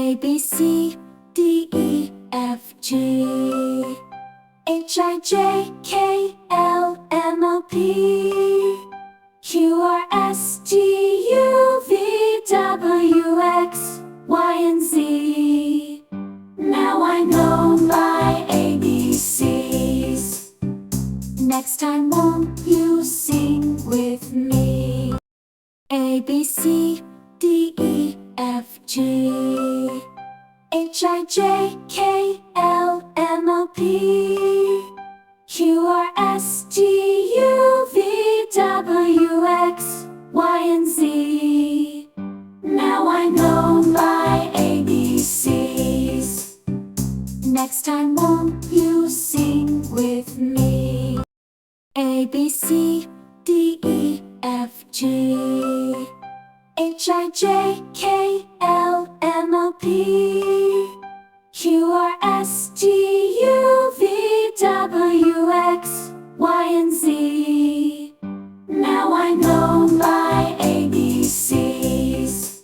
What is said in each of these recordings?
A, B, C, D, E, F, G, H, I, J, K, L, M, N, P, Q, R, S, T, U, V, W, X, Y, and Z. Now I know my ABCs. Next time won't you sing with me? A, B, C, D, E, F, G, H, I, J, K, L, M, N, P, Q, R, S, T, U, V, W, X, Y, and Z. Now I know my ABCs. Next time won't you sing with me? A, B, C, D, E, F, G, H, I, J, K, L, M, N, P, Q, R, S, T, U, V, W, X, Y, and Z. Now I know my ABCs.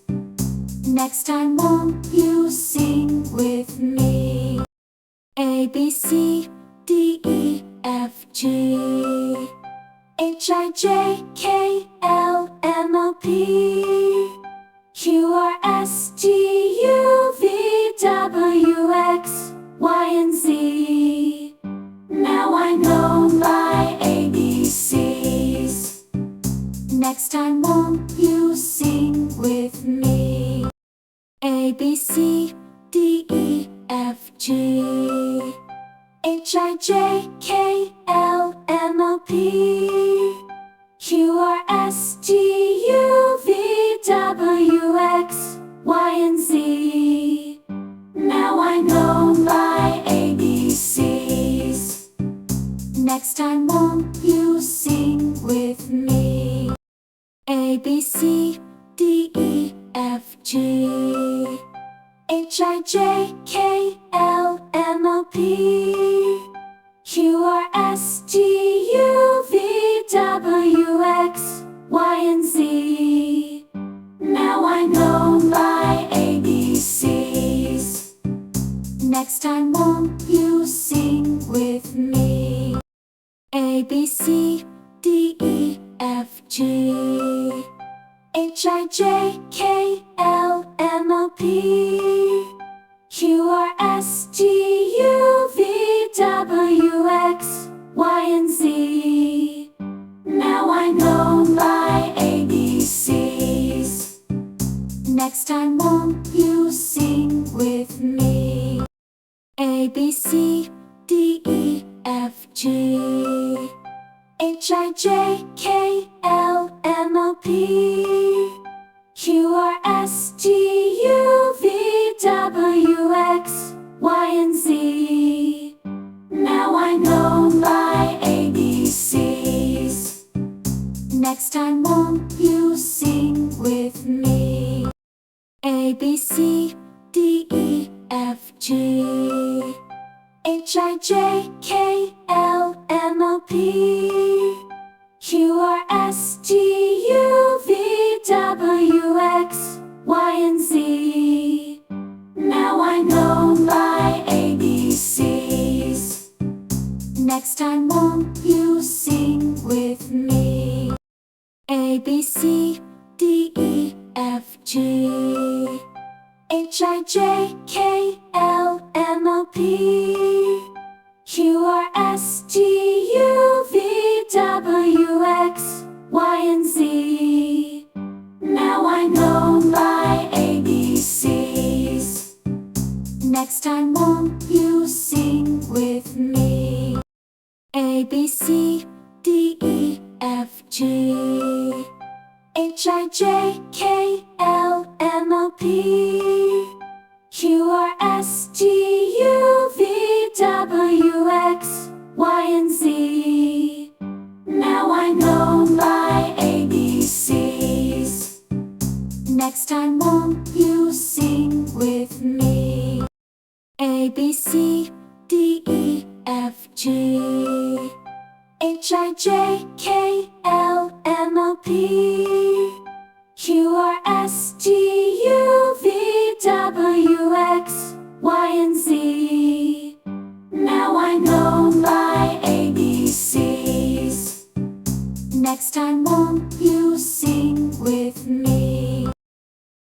Next time won't you sing with me? A, B, C, D, E, F, G, H, I, J, K, L, M, N, P, Q, R, S, T, U, V, W, X, Y, and Z. Now I know my ABCs. Next time won't you sing with me? A, B, C, D, E, F, G, H, I, J, K, L, M, N, P, Q, R, S, T, U, V, W, X, Y, and Z. Now I know my ABCs. Next time won't you sing with me? A, B, C, D, E, F, G, H, I, J, K, L, M, N, P, Q, R, S, T, U, V, W, X, Y, and Z. Now I know my ABCs. Next time won't you sing with me? A, B, C, D, E, F, G, H, I, J, K, L, M, N, P, Q, R, S, T, U, V, W, X, Y, and Z. Now I know my ABCs. Next time won't you sing with me? A, B, C, D, E, F, G, H, I, J, K, L, M, N, P, Q, R, S, T, U, V, W, X, Y, and Z. Now I know my ABCs. Next time won't you sing with me? A, B, C, D, E, F, G, H, I, J, K, L, M, N, P, Q, R, S, T, U, V, W, X, Y, and Z. Now I know my ABCs. Next time won't you sing with me? A, B, C, D, E, F, G, H, I, J, K, L, M, N, P, Q, R, S, T, U, V, W, X, Y, and Z. Now I know my ABCs. Next time won't you sing with me? A, B, C, D, E, F, G, H, I, J, K, L, M, N, P, Q, R, S, T, U, V, W, X, Y, and Z. Now I know my ABCs. Next time won't you sing with me? A, B, C, D, E, F, G, H, I, J, K, L, M, N, P, Q, R, S, T, U, V, W, next time won't you sing with